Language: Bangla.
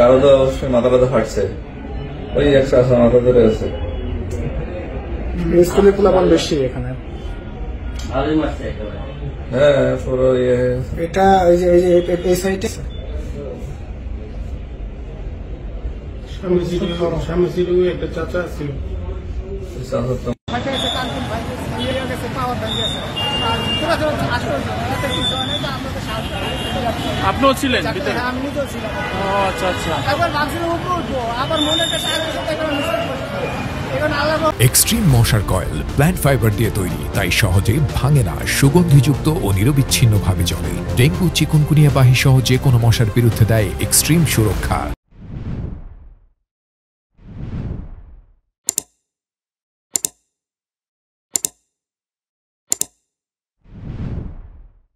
কারো তো অবশ্যই মাথা ব্যথা ফাটছে, ওই একটা আছে মাথা ধরে আছে। স্কুলে পোলাপান বেশি এখানে। হ্যাঁ পুরো ইয়ে এটা এই সাইডে একটা চাচা ছিল। আপনিও ছিলেন? আমি নিজেও ছিলাম। আচ্ছা আচ্ছা। একবার ভাবছিলাম উপরে উঠবো, আবার মনে একটা এক্সট্রিম মশার কয়েল প্ল্যান্ট ফাইবার দিয়ে তৈরি, তাই সহজে ভাঙে না, সুগন্ধিযুক্ত ও নিরবিচ্ছিন্নভাবে জ্বলে। ডেঙ্গু, চিকুনগুনিয়া বাহি সহ যে কোনো মশার বিরুদ্ধে দেয় এক্সট্রিম সুরক্ষা।